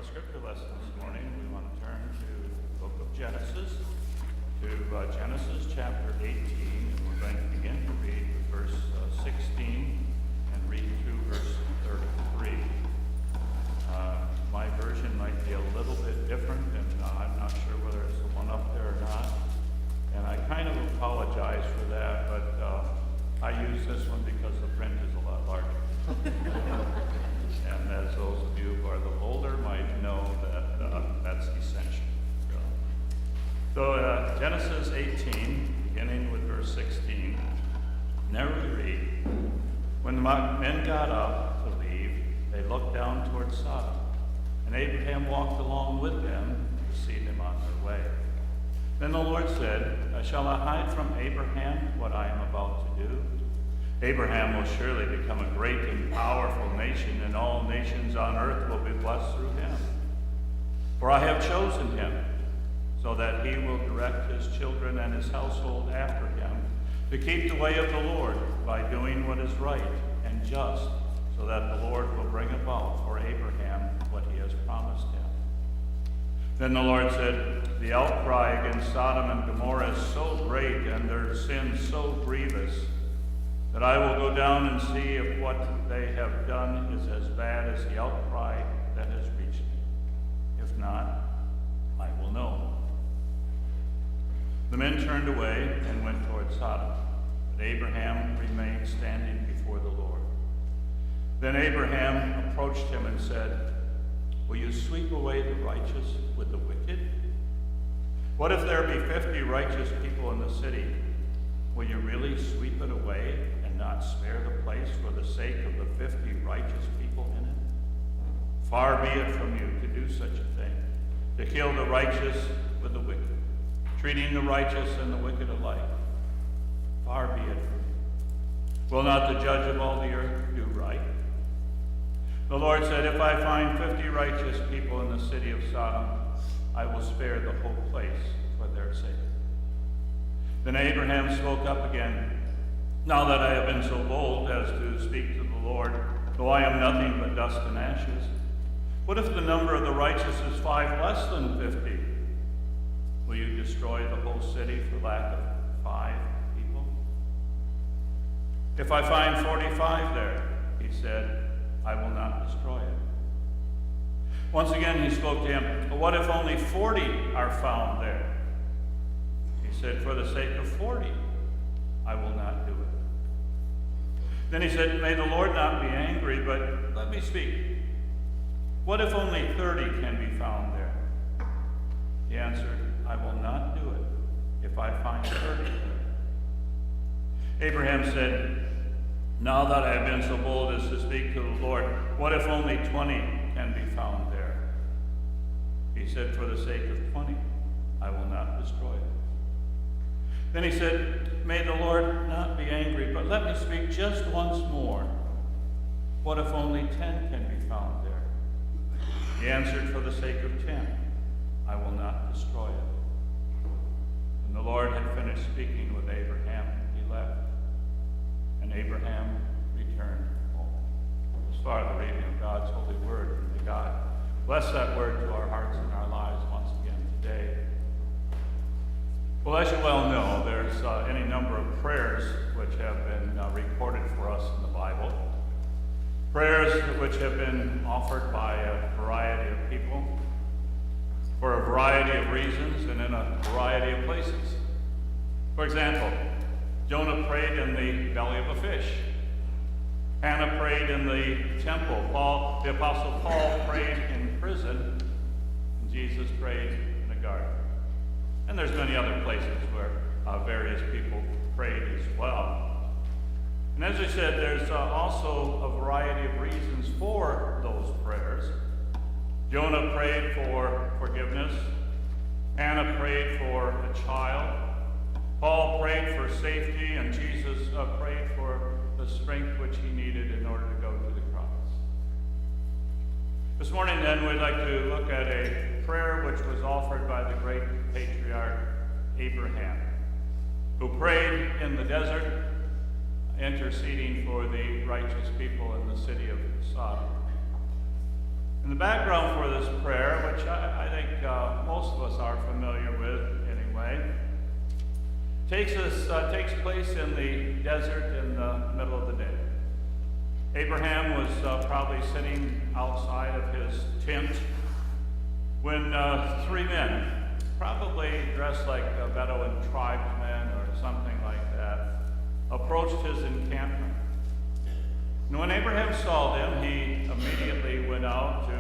scripture lesson this morning, we want to turn to the book of Genesis, to Genesis chapter 18, and we're going to begin to read verse 16 and read through verse 33. My version might be a little bit different, and I'm not sure whether it's the one up there or not, and I kind of apologize for that, but I use this one because the print is a lot larger. And as those of you who are a little older might know that that's essential. So Genesis 18, beginning with verse 16, there we read, when the men got up to leave, they looked down toward Sodom, and Abraham walked along with them to see them on their way. Then the Lord said, shall I hide from Abraham what I am about to do? Abraham will surely become a great and powerful nation, and all nations on earth will be blessed through him. For I have chosen him, so that he will direct his children and his household after him, to keep the way of the Lord by doing what is right and just, so that the Lord will bring about for Abraham what he has promised him. Then the Lord said, the outcry against Sodom and Gomorrah is so great, and their sin so grievous, that I will go down and see if what they have done is as bad as the outcry that has reached me. If not, I will know. The men turned away and went toward Sodom, but Abraham remained standing before the Lord. Then Abraham approached him and said, will you sweep away the righteous with the wicked? What if there be 50 righteous people in the city? Will you really sweep it away and not spare the place for the sake of the 50 righteous people in it? Far be it from you to do such a thing, to kill the righteous with the wicked, treating the righteous and the wicked alike. Far be it from you. Will not the judge of all the earth do right? The Lord said, if I find 50 righteous people in the city of Sodom, I will spare the whole place for their sake. Then Abraham spoke up again, now that I have been so bold as to speak to the Lord, though I am nothing but dust and ashes, what if the number of the righteous is 5 less than 50? Will you destroy the whole city for lack of 5 people? If I find 45 there, he said, I will not destroy it. Once again he spoke to him, but what if only 40 are found there? He said, for the sake of 40, I will not do it. Then he said, may the Lord not be angry, but let me speak. What if only 30 can be found there? He answered, I will not do it if I find 30 there. Abraham said, now that I have been so bold as to speak to the Lord, what if only 20 can be found there? He said, for the sake of 20, I will not destroy it. Then he said, may the Lord not be angry, but let me speak just once more. What if only 10 can be found there? He answered, for the sake of 10, I will not destroy it. When the Lord had finished speaking with Abraham, he left, and Abraham returned home. As far as the reading of God's holy word, and may God bless that word to our hearts and our lives once again today. Well, as you well know, there's any number of prayers which have been recorded for us in the Bible. Prayers which have been offered by a variety of people for a variety of reasons and in a variety of places. For example, Jonah prayed in the belly of a fish. Hannah prayed in the temple. The Apostle Paul prayed in prison. And Jesus prayed in a garden. And there's many other places where various people prayed as well. And as I said, there's also a variety of reasons for those prayers. Jonah prayed for forgiveness. Hannah prayed for a child. Paul prayed for safety, and Jesus prayed for the strength which he needed in order to go to the cross. This morning, then, we'd like to look at a prayer which was offered by the great patriarch Abraham, who prayed in the desert, interceding for the righteous people in the city of Sodom. And The background for this prayer, which I think most of us are familiar with anyway, takes place in the desert in the middle of the day. Abraham was probably sitting outside of his tent when three men, probably dressed like Bedouin tribesmen or something like that, approached his encampment. And when Abraham saw them, he immediately went out to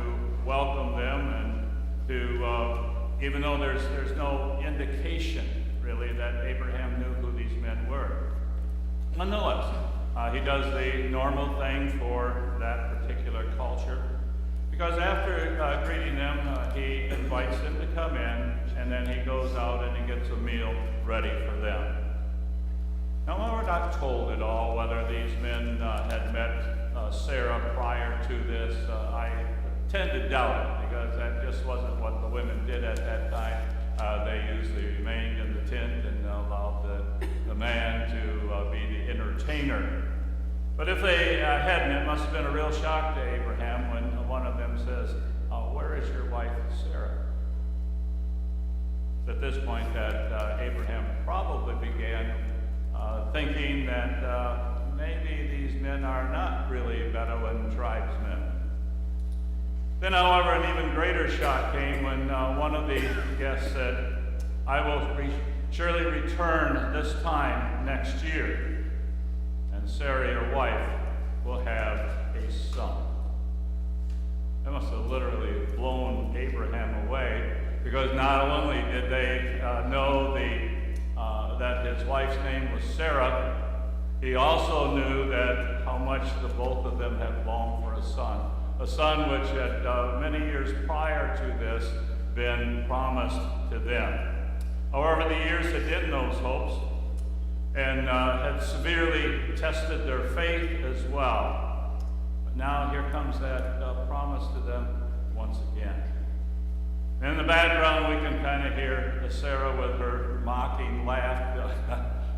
welcome them and to, even though there's no indication really that Abraham knew who these men were. Nonetheless, he does the normal thing for that particular culture, because after greeting them, he invites them to come in, and then he goes out and he gets a meal ready for them. Now, we're not told at all whether these men had met Sarah prior to this. I tend to doubt it, because that just wasn't what the women did at that time. They usually remained in the tent and allowed the man to be the entertainer. But if they hadn't, it must have been a real shock to Abraham when one of them says, "Where is your wife Sarah?" At this point, that Abraham probably began thinking that maybe these men are not really Bedouin tribesmen. Then, however, an even greater shock came when one of the guests said, "I will surely return this time next year, and Sarah, your wife, will have a son." That must have literally blown Abraham away, because not only did they know that his wife's name was Sarah, he also knew that how much the both of them had longed for a son which had many years prior to this been promised to them. However, the years had dimmed those hopes and had severely tested their faith as well. But now here comes that promise to them once again. And in the background, we can kind of hear Sarah with her mocking laugh.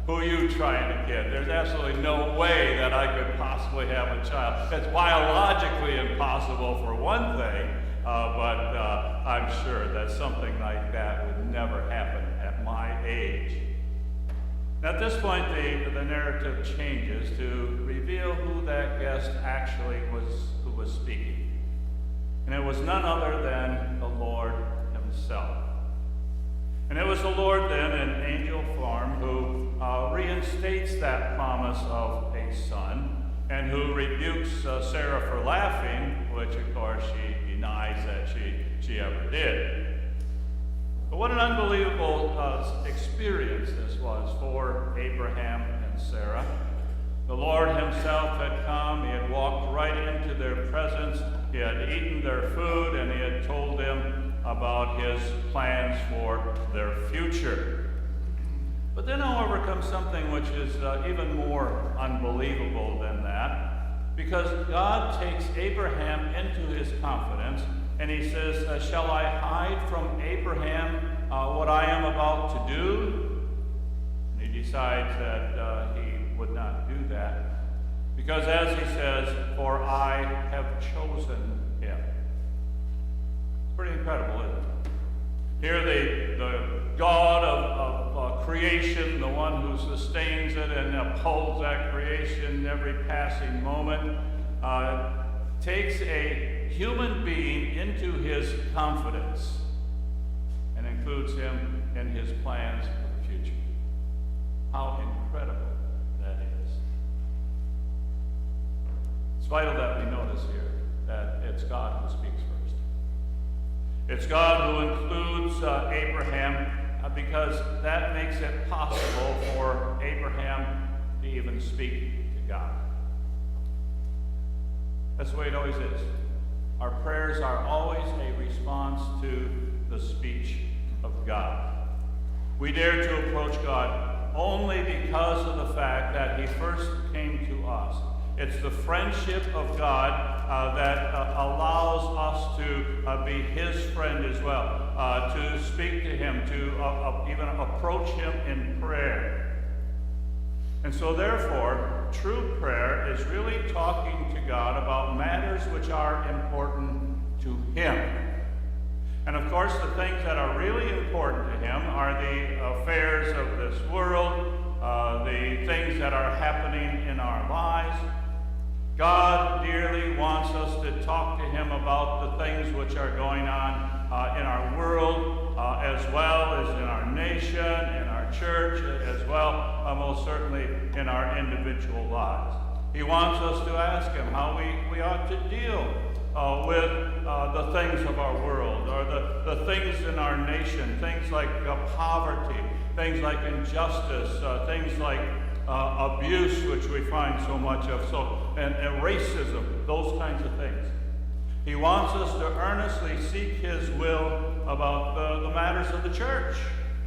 "Who are you trying to kid? There's absolutely no way that I could possibly have a child. It's biologically impossible for one thing, but I'm sure that something like that would never happen at my age." Now, at this point, the narrative changes to reveal who that guest actually was who was speaking. And it was none other than the Lord himself. And it was the Lord then in angel form who reinstates that promise of a son, and who rebukes Sarah for laughing, which of course she denies that she ever did. But what an unbelievable experience this was for Abraham and Sarah. The Lord himself had come. He had walked right into their presence. He had eaten their food, and he had told them about his plans for their future. But then, however, comes something which is even more unbelievable than that, because God takes Abraham into his confidence, and he says, "Shall I hide from Abraham what I am about to do?" And he decides that he would not do that, because as he says, "For I have chosen him." It's pretty incredible, isn't it? Here the God of creation, the one who sustains it and upholds that creation every passing moment, takes a human being into his confidence and includes him in his plans for the future. How incredible that is. It's vital that we notice here that it's God who speaks first. It's God who includes Abraham, because that makes it possible for Abraham to even speak to God. That's the way it always is. Our prayers are always a response to the speech of God. We dare to approach God only because of the fact that he first came to us. It's the friendship of God that allows us to be his friend as well, to speak to him, to even approach him in prayer. And so therefore, true prayer is really talking to God about matters which are important to him. And of course, the things that are really important to him are the affairs of this world, the things that are happening in our lives. God dearly wants us to talk to him about the things which are going on in our world, as well as in our nation, in our church, as well, most certainly in our individual lives. He wants us to ask him how we ought to deal with the things of our world, or the things in our nation, things like poverty, things like injustice, things like abuse, which we find so much of, and racism, those kinds of things. He wants us to earnestly seek his will about the matters of the church,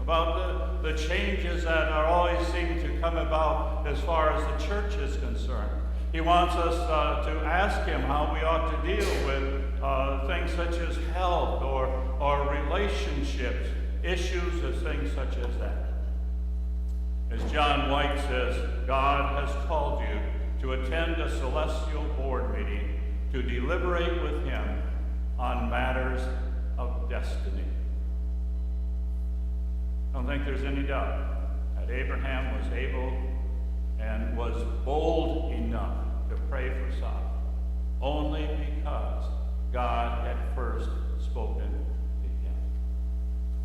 about the changes that are always seem to come about as far as the church is concerned. He wants us to ask him how we ought to deal with things such as health or relationships, issues as things such as that. As John White says, God has called you to attend a celestial board meeting to deliberate with him on matters of destiny. I don't think there's any doubt that Abraham was able and was bold enough to pray for Sodom only because God had first spoken to him.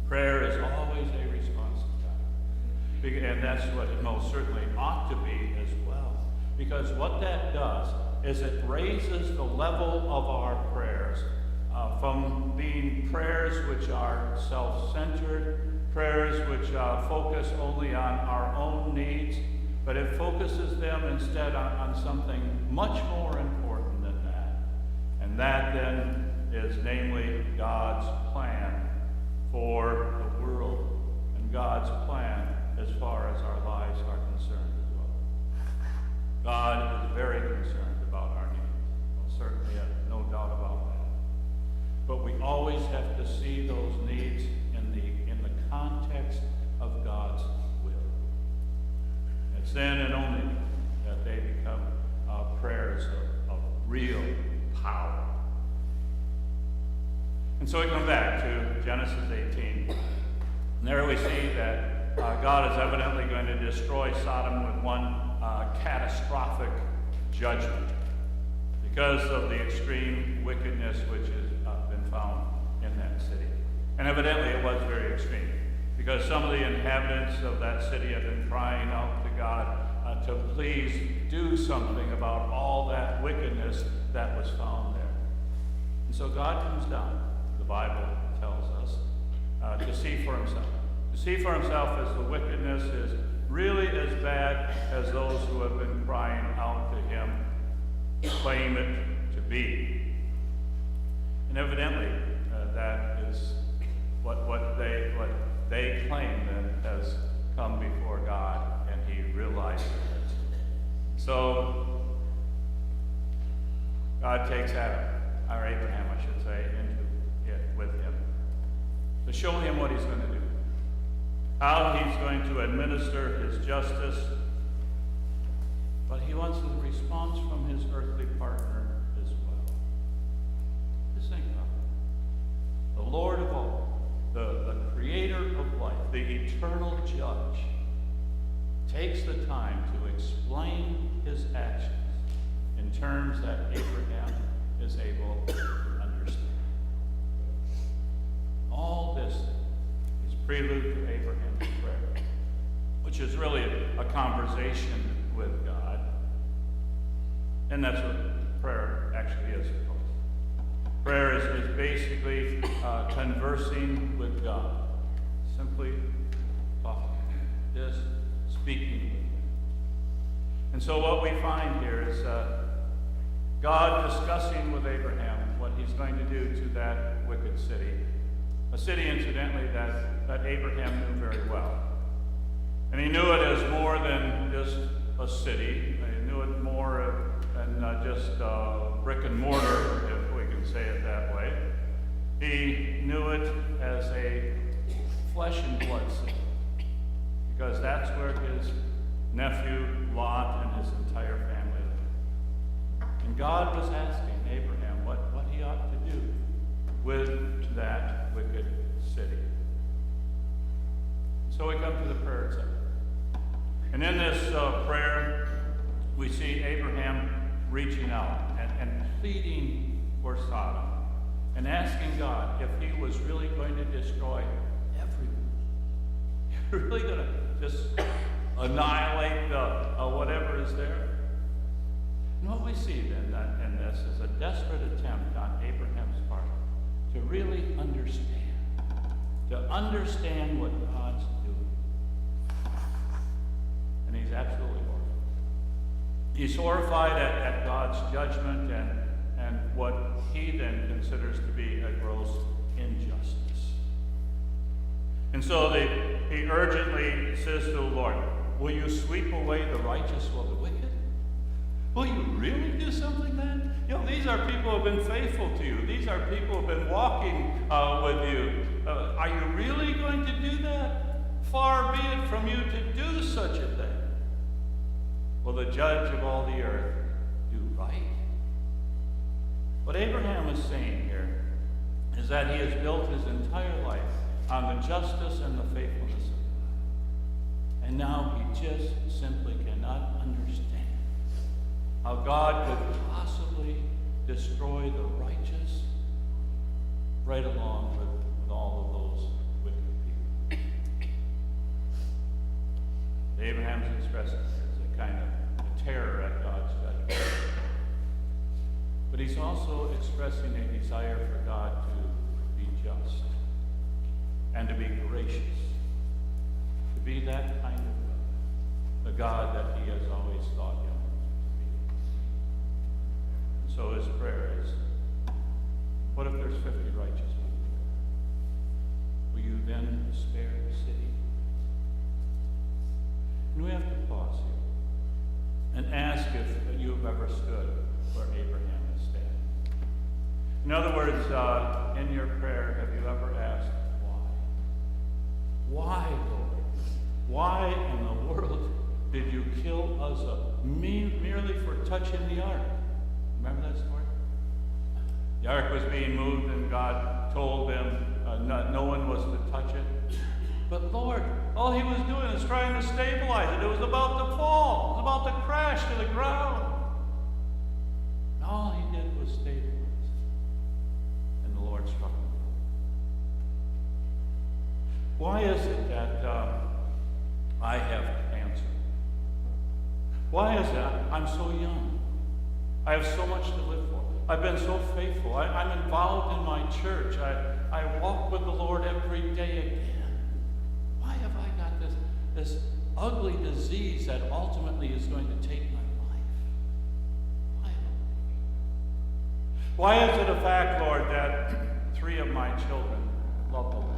Prayer is always a response to God. And that's what it most certainly ought to be as well. Because what that does is it raises the level of our prayers from being prayers which are self-centered, prayers which focus only on our own needs, but it focuses them instead on something much more important than that. And that then is namely God's plan for the world and God's plan as far as our lives are concerned as well. God is very concerned about our needs. Well, certainly, no doubt about that. But we always have to see those needs in the context of God's will. It's then and only that they become prayers of real power. And so we come back to Genesis 18. And there we see that God is evidently going to destroy Sodom with one catastrophic judgment because of the extreme wickedness which has been found in that city. And evidently it was very extreme, because some of the inhabitants of that city have been crying out to God to please do something about all that wickedness that was found there. And so God comes down, the Bible tells us, to see for himself. To see for himself as the wickedness is really as bad as those who have been crying out to him claim it to be. And evidently, that is what they claim then has come before God, and he realizes it. So God takes Adam, or Abraham, I should say, into it with him to show him what he's going to do, how he's going to administer his justice. But he wants a response from his earthly partner as well. Just think about it. The Lord of all, the creator of life, the eternal judge, takes the time to explain his actions in terms that Abraham is able to understand. All this is prelude to Abraham's prayer, which is really a conversation with God. And that's what prayer actually is, of course. Prayer is basically conversing with God. Simply talking, just speaking with him. And so what we find here is God discussing with Abraham what he's going to do to that wicked city. A city, incidentally, that Abraham knew very well. And he knew it as more than just a city. He knew it more than just brick and mortar, if we can say it that way. He knew it as a flesh and blood city, because that's where his nephew Lot and his entire family lived. And God was asking Abraham what he ought to do come to the prayer itself. And in this prayer, we see Abraham reaching out and pleading for Sodom and asking God if he was really going to destroy everyone. You're really going to just annihilate whatever is there? And what we see then in this is a desperate attempt on Abraham's part to really understand what God's doing. And he's absolutely horrified. He's horrified at God's judgment and what he then considers to be a gross injustice. And so he urgently says to the Lord, will you sweep away the righteous for the wicked? Will you really do something then? You know, these are people who have been faithful to you. These are people who have been walking with you. Are you really going to do that? Far be it from you to do such a thing. Will the judge of all the earth do right? What Abraham is saying here is that he has built his entire life on the justice and the faithfulness of God. And now he just simply cannot understand how God could possibly destroy the righteous right along with all of those wicked people. Abraham's expressing a kind of terror at God's judgment. But he's also expressing a desire for God to be just and to be gracious, to be that kind of God, the God that he has always thought him to be. And so his prayer is, what if there's 50 righteous people? Will you then spare the city? And we have to pause here and ask if you have ever stood where Abraham is standing. In other words, in your prayer, have you ever asked, why, Lord? Why in the world did you kill Uzzah merely for touching the ark? Remember that story? The ark was being moved and God told them no one was to touch it. But Lord, all he was doing is trying to stabilize it. It was about to fall. It was about to crash to the ground. And all he did was stabilize it. And the Lord struck him. Why is it that I have cancer? Why is that I'm so young? I have so much to live for. I've been so faithful. I'm involved in my church. I walk with the Lord every day again. Why have I got this ugly disease that ultimately is going to take my life? Why is it a fact, Lord, that 3 of my children love the Lord?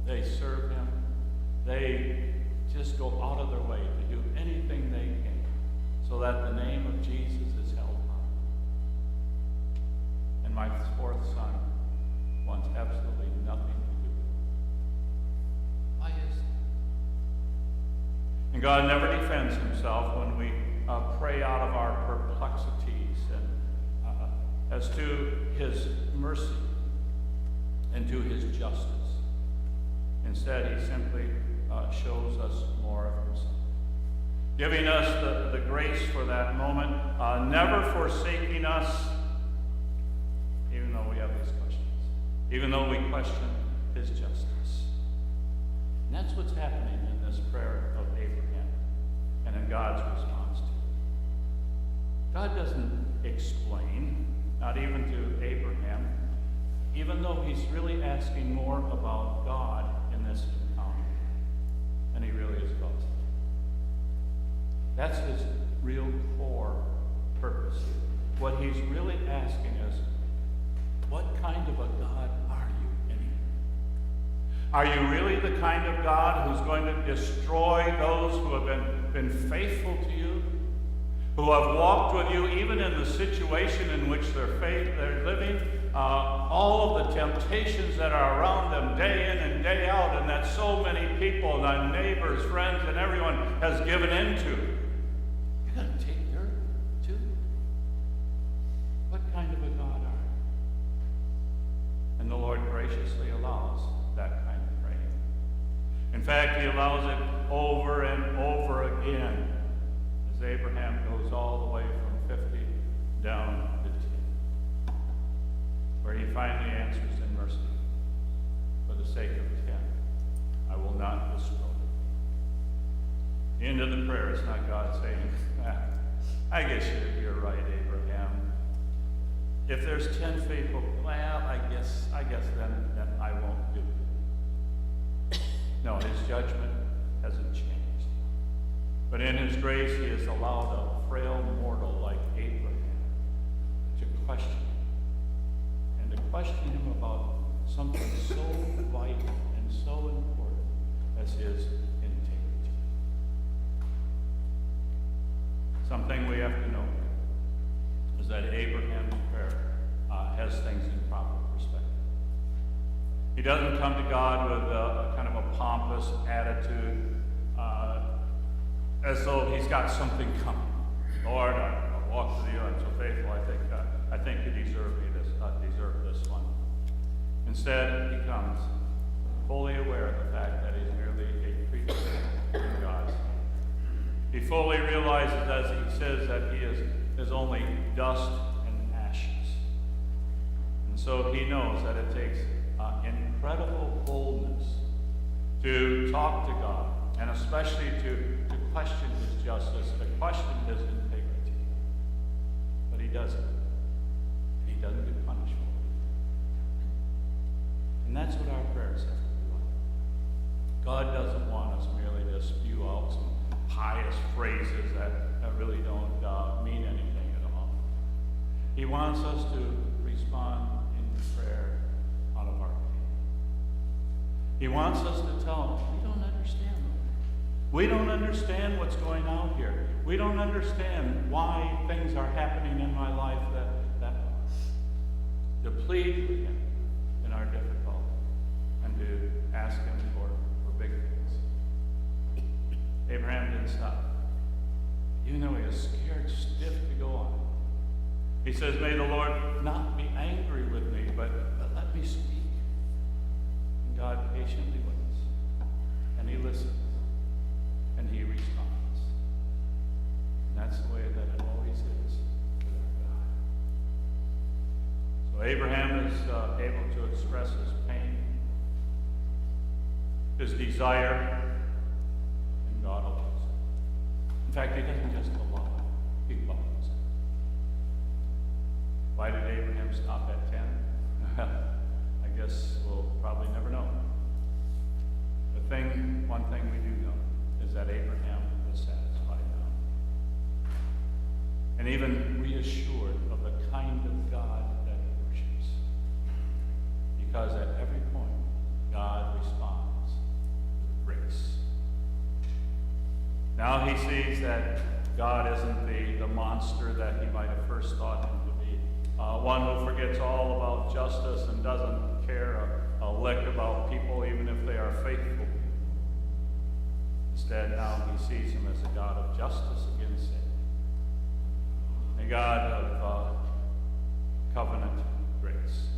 They serve him. They just go out of their way to do anything they can so that the name of Jesus is held high. And my 4th son wants absolutely nothing to do with it. Why is it? And God never defends himself when we pray out of our perplexities and as to his mercy and to his justice. Instead, he simply shows us more of himself, giving us the grace for that moment, never forsaking us, even though we have these questions, even though we question his justice. And that's what's happening in this prayer of Abraham and in God's response to it. God doesn't explain, not even to Abraham, even though he's really asking more about God in this encounter than he really is about it. That's his real core purpose here. What he's really asking is, what kind of a God are you anyway? Are you really the kind of God who's going to destroy those who have been faithful to you, who have walked with you even in the situation in which they're living, all of the temptations that are around them day in and day out, and that so many people, and neighbors, friends, and everyone has given into? You're going to take dirt too? What kind of a God are you? And the Lord graciously allows that kind of praying. In In fact, he allows it over and over again as Abraham goes all the way from 50 down to 10, where he finally answers in mercy, for the sake of 10, I will not destroy. The end of the prayer is not God saying, I guess you're right, Abraham. If there's 10 faithful, well, I guess then I won't do it. No, his judgment hasn't changed. But in his grace, he has allowed a frail mortal like Abraham to question him, and to question him about something so vital and so important as his integrity. Something we have to know is that Abraham's prayer has things in proper perspective. He doesn't come to God with a kind of a pompous attitude, as though he's got something coming. Lord, I walk to the earth, I'm so faithful. I think you deserve this one. Instead, he comes fully aware of the fact that he's merely a creature in God's hand. He fully realizes, as he says, that he is only dust and ashes. And so he knows that it takes incredible boldness to talk to God, and especially to question his justice, to question his integrity. But he does it. He doesn't get punished for it. And that's what our prayers have to be like. God doesn't want us merely to spew out some pious phrases that really don't mean anything at all. He wants us to respond in prayer out of our pain. He wants us to tell him, we don't understand. We don't understand what's going on here. We don't understand why things are happening in my life that way. To plead with him in our difficulty and to ask him for big things. Abraham didn't stop. Even though he was scared stiff to go on. He says, may the Lord not be angry with me, but let me speak. And God patiently waits. And he listens. And he responds. And that's the way that it always is with our God. So Abraham is able to express his pain, his desire, and God allows it. In fact, he doesn't just allow it, he loves it. Why did Abraham stop at 10? I guess we'll probably never know. One thing we do know is that Abraham was satisfied now. And even reassured of the kind of God that he worships. Because at every point, God responds with grace. Now he sees that God isn't the monster that he might have first thought him to be. One who forgets all about justice and doesn't care a lick about people, even if they are faithful. Instead, now he sees him as a God of justice against sin, a God of covenant grace.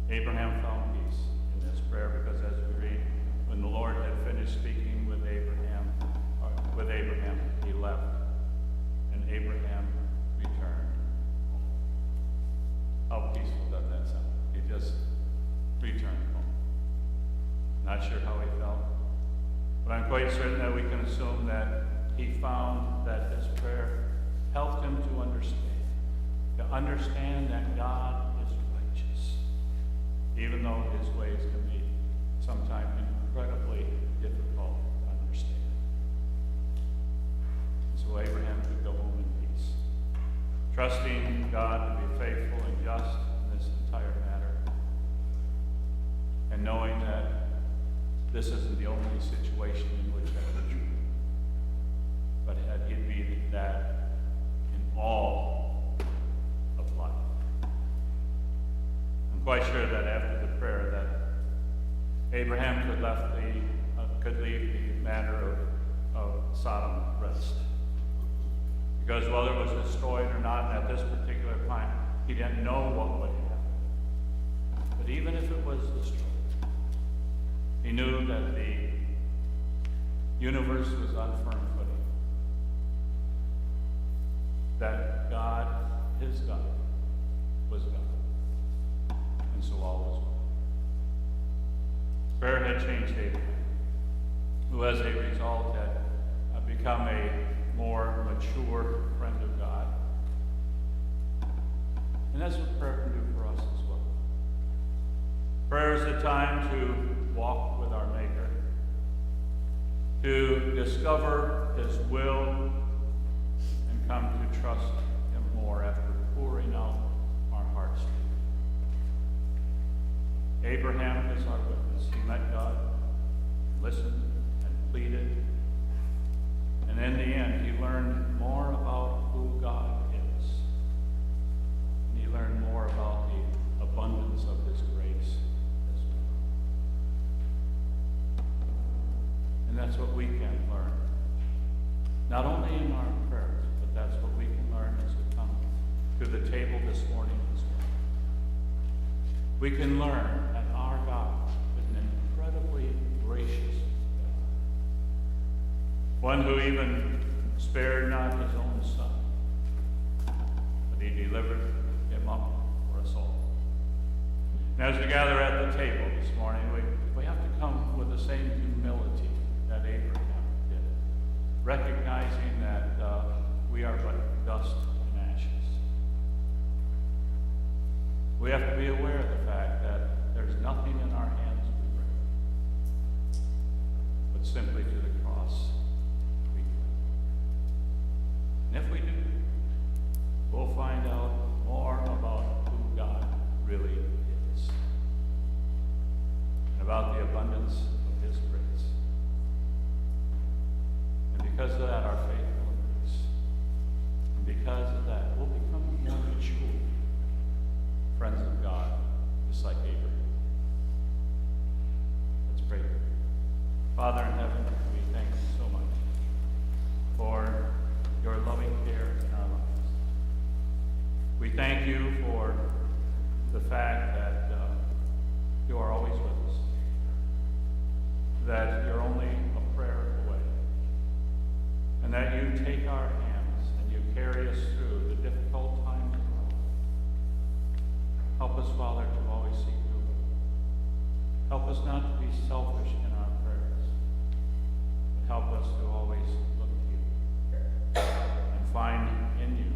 Abraham found peace in this prayer because, as we read, when the Lord had finished speaking with Abraham, he left, and Abraham returned home. How peaceful does that sound? He just returned home. Not sure how he felt. But I'm quite certain that we can assume that he found that his prayer helped him to understand that God is righteous, even though his ways can be sometimes incredibly difficult to understand. So Abraham could go home in peace, trusting God to be faithful and just in this entire matter, and knowing that this isn't the only situation in which that is true, but that he'd be that in all of life. I'm quite sure that after the prayer that Abraham could leave the matter of Sodom at rest. Because whether it was destroyed or not at this particular time, he didn't know what would happen. But even if it was destroyed, He knew that the universe was on firm footing, that God, his God, was God, and so all was well. Prayer had changed Abraham, who as a result had become a more mature friend of God. And that's what prayer can do for us as well. Prayer is a time to walk with our Maker, to discover his will, and come to trust him more after pouring out our hearts to him. Abraham is our witness. He met God, listened, and pleaded. And in the end, he learned more about who God is. And he learned more about the abundance of his grace as well. And that's what we can learn. Not only in our prayers, but that's what we can learn as we come to the table this morning as well. We can learn that our God is an incredibly gracious God. One who even spared not his own son, but he delivered him up for us all. And as we gather at the table this morning, we have to come with the same humility that Abraham did, recognizing that we are but dust and ashes. We have to be aware of the fact that there's nothing in our hands we bring, but simply to the cross we go. And if we do, we'll find out more about who God really is, and about the abundance of his grace. And because of that, our faith will increase. And because of that, we'll become more mature friends of God, just like Abraham. Let's pray. Father in heaven, we thank you so much for your loving care in our lives. We thank you for the fact that you are always with us, that you're only a prayer away, and that you take our hands and you carry us through the difficult times of life. Help us, Father, to always seek your will. Help us not to be selfish in our prayers, but help us to always look to you and find in you